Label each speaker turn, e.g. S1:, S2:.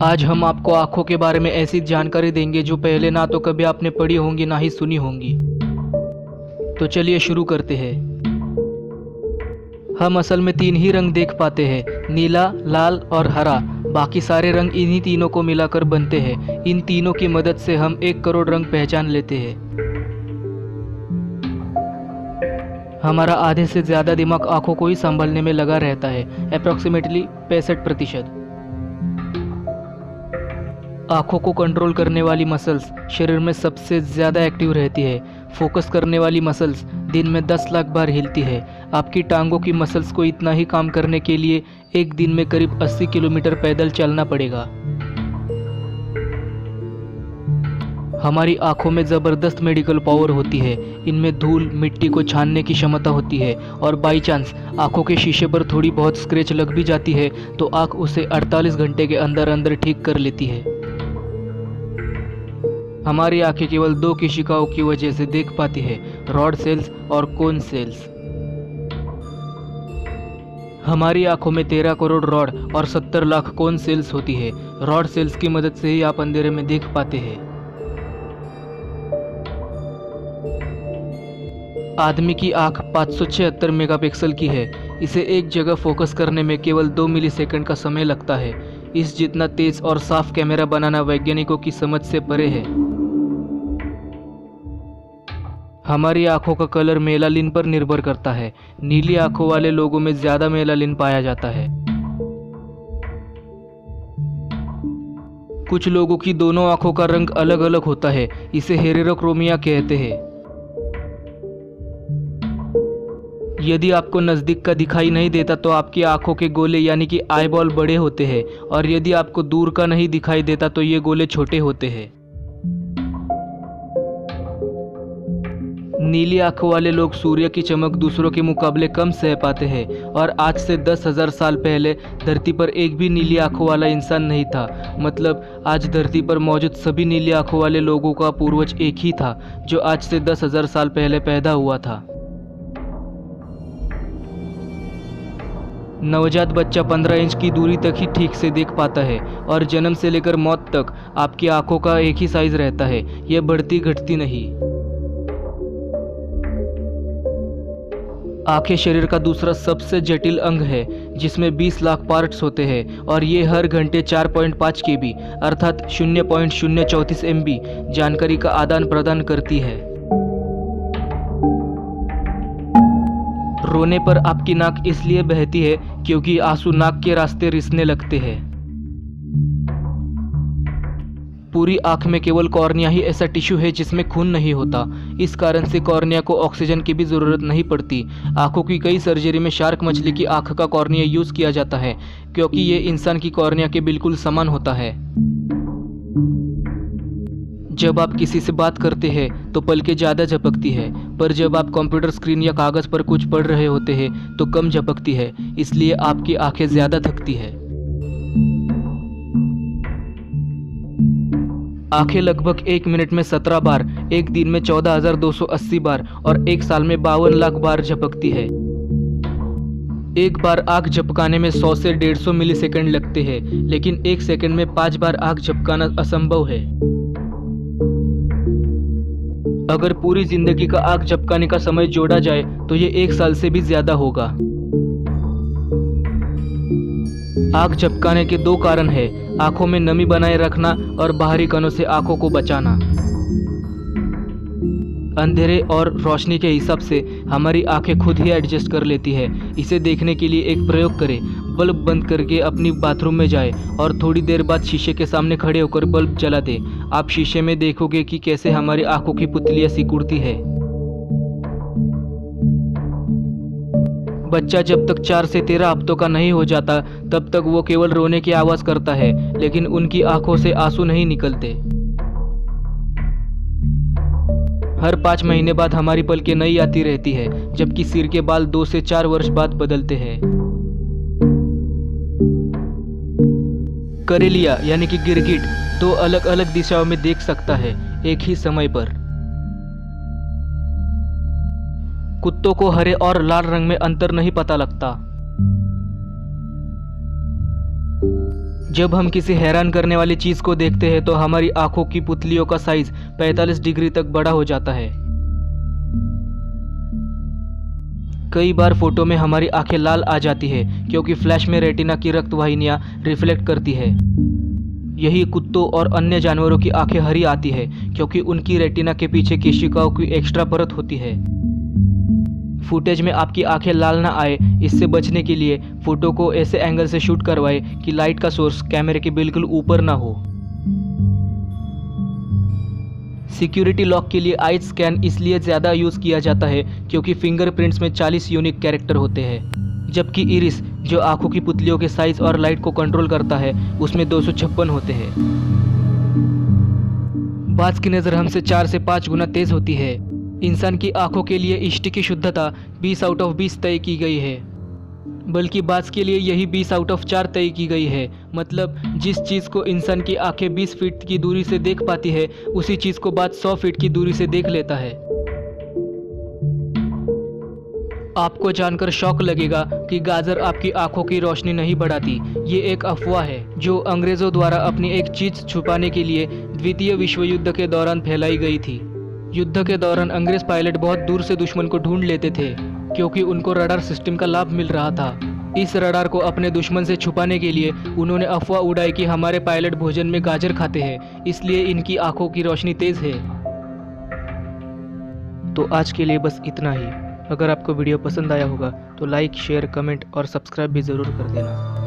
S1: आज हम आपको आँखों के बारे में ऐसी जानकारी देंगे जो पहले ना तो कभी आपने पढ़ी होंगी ना ही सुनी होंगी। तो चलिए शुरू करते हैं। हम असल में तीन ही रंग देख पाते हैं, नीला, लाल और हरा। बाकी सारे रंग इन्हीं तीनों को मिलाकर बनते हैं। इन तीनों की मदद से हम 1 करोड़ रंग पहचान लेते हैं। हमारा आधे से ज़्यादा दिमाग आँखों को ही संभालने में लगा रहता है, अप्रॉक्सीमेटली 65%। आँखों को कंट्रोल करने वाली मसल्स शरीर में सबसे ज़्यादा एक्टिव रहती है। फोकस करने वाली मसल्स दिन में 10 लाख बार हिलती है। आपकी टांगों की मसल्स को इतना ही काम करने के लिए एक दिन में करीब 80 किलोमीटर पैदल चलना पड़ेगा। हमारी आँखों में ज़बरदस्त मेडिकल पावर होती है। इनमें धूल मिट्टी को छानने की क्षमता होती है और बाई चांस आँखों के शीशे पर थोड़ी बहुत स्क्रैच लग भी जाती है तो आँख उसे 48 घंटे के अंदर अंदर ठीक कर लेती है। हमारी आंखें केवल 2 कोशिकाओं की वजह से देख पाती है, रॉड सेल्स और कोन सेल्स। हमारी आंखों में 13 करोड़ रॉड और 70 लाख कोन सेल्स होती है। रॉड सेल्स की मदद से ही आप अंधेरे में देख पाते हैं। आदमी की आंख 576 मेगापिक्सल की है। इसे एक जगह फोकस करने में केवल 2 मिलीसेकंड का समय लगता है। इस जितना तेज और साफ कैमरा बनाना वैज्ञानिकों की समझ से परे है। हमारी आंखों का कलर मेलानिन पर निर्भर करता है। नीली आंखों वाले लोगों में ज्यादा मेलानिन पाया जाता है। कुछ लोगों की दोनों आंखों का रंग अलग अलग होता है, इसे हेटेरोक्रोमिया कहते हैं। यदि आपको नज़दीक का दिखाई नहीं देता तो आपकी आंखों के गोले यानी कि आईबॉल बड़े होते हैं और यदि आपको दूर का नहीं दिखाई देता तो ये गोले छोटे होते हैं। नीली आंखों वाले लोग सूर्य की चमक दूसरों के मुकाबले कम सह पाते हैं और आज से 10,000 साल पहले धरती पर एक भी नीली आंखों वाला इंसान नहीं था। मतलब आज धरती पर मौजूद सभी नीली आंखों वाले लोगों का पूर्वज एक ही था जो आज से 10,000 साल पहले पैदा हुआ था। नवजात बच्चा 15 इंच की दूरी तक ही ठीक से देख पाता है और जन्म से लेकर मौत तक आपकी आंखों का एक ही साइज रहता है, यह बढ़ती घटती नहीं। आंखें शरीर का दूसरा सबसे जटिल अंग है जिसमें 20 लाख पार्ट्स होते हैं और ये हर घंटे 4.5 केबी अर्थात 0.034 MB जानकारी का आदान प्रदान करती है। रोने पर आपकी नाक इसलिए बहती है क्योंकि आंसू नाक के रास्ते रिसने लगते हैं। पूरी आंख में केवल कॉर्निया ही ऐसा टिश्यू है जिसमें खून नहीं होता। इस कारण से कॉर्निया को ऑक्सीजन की भी ज़रूरत नहीं पड़ती। आंखों की कई सर्जरी में शार्क मछली की आंख का कॉर्निया यूज़ किया जाता है क्योंकि ये इंसान की कॉर्निया के बिल्कुल समान होता है। जब आप किसी से बात करते हैं तो पलकें ज़्यादा झपकती है, पर जब आप कंप्यूटर स्क्रीन या कागज़ पर कुछ पढ़ रहे होते हैं तो कम झपकती है, इसलिए आपकी आंखें ज़्यादा थकती है। आंखें लगभग 1 मिनट में 17 बार, एक दिन में 14,280 बार और एक साल में 52 लाख बार झपकती है। एक बार आंख झपकाने में 100 से 150 मिलीसेकंड लगते हैं, लेकिन एक सेकंड में 5 बार आंख झपकाना असंभव है। अगर पूरी जिंदगी का आंख झपकाने का समय जोड़ा जाए तो ये 1 साल से भी ज्यादा होगा। आंख झपकाने के 2 कारण है, आंखों में नमी बनाए रखना और बाहरी कणों से आंखों को बचाना। अंधेरे और रोशनी के हिसाब से हमारी आंखें खुद ही एडजस्ट कर लेती है। इसे देखने के लिए एक प्रयोग करें। बल्ब बंद करके अपनी बाथरूम में जाएं और थोड़ी देर बाद शीशे के सामने खड़े होकर बल्ब जला दें। आप शीशे में देखोगे कि कैसे हमारी आंखों की पुतलियां सिकुड़ती है। बच्चा जब तक 4 से 13 हफ्तों का नहीं हो जाता तब तक वो केवल रोने की आवाज़ करता है, लेकिन उनकी आंखों से आंसू नहीं निकलते। हर 5 महीने बाद हमारी पलकें नई आती रहती है, जबकि सिर के बाल 2 से 4 वर्ष बाद बदलते हैं। करेलिया यानी कि गिरगिट 2 अलग अलग दिशाओं में देख सकता है एक ही समय पर। कुत्तों को हरे और लाल रंग में अंतर नहीं पता लगता। जब हम किसी हैरान करने वाली चीज़ को देखते हैं तो हमारी आंखों की पुतलियों का साइज 45 डिग्री तक बड़ा हो जाता है। कई बार फोटो में हमारी आंखें लाल आ जाती है क्योंकि फ्लैश में रेटिना की रक्त वाहिनियाँ रिफ्लेक्ट करती है। यही कुत्तों और अन्य जानवरों की आंखें हरी आती है क्योंकि उनकी रेटिना के पीछे केशिकाओं की एक्स्ट्रा परत होती है। फुटेज में आपकी आंखें लाल ना आए, इससे बचने के लिए फोटो को ऐसे एंगल से शूट करवाएं कि लाइट का सोर्स कैमरे के बिल्कुल ऊपर ना हो। सिक्योरिटी लॉक के लिए आईज स्कैन इसलिए ज़्यादा यूज़ किया जाता है क्योंकि फिंगरप्रिंट्स में 40 यूनिक कैरेक्टर होते हैं, जबकि इरिस जो आंखों की पुतलियों के साइज और लाइट को कंट्रोल करता है उसमें 256 होते हैं। बाज की नज़र हमसे 4 से 5 गुना तेज होती है। इंसान की आंखों के लिए इष्टि की शुद्धता 20/20 तय की गई है, बल्कि बाज के लिए यही 20/4 तय की गई है। मतलब जिस चीज़ को इंसान की आंखें 20 फीट की दूरी से देख पाती है उसी चीज़ को बाज 100 फीट की दूरी से देख लेता है। आपको जानकर शौक लगेगा कि गाजर आपकी आंखों की रोशनी नहीं बढ़ाती। ये एक अफवाह है जो अंग्रेज़ों द्वारा अपनी एक चीज़ छुपाने के लिए द्वितीय विश्व युद्ध के दौरान फैलाई गई थी। युद्ध के दौरान अंग्रेज पायलट बहुत दूर से दुश्मन को ढूंढ लेते थे क्योंकि उनको रडार सिस्टम का लाभ मिल रहा था। इस रडार को अपने दुश्मन से छुपाने के लिए उन्होंने अफवाह उड़ाई कि हमारे पायलट भोजन में गाजर खाते हैं, इसलिए इनकी आंखों की रोशनी तेज है। तो आज के लिए बस इतना ही। अगर आपको वीडियो पसंद आया होगा तो लाइक, शेयर, कमेंट और सब्सक्राइब भी ज़रूर कर देना।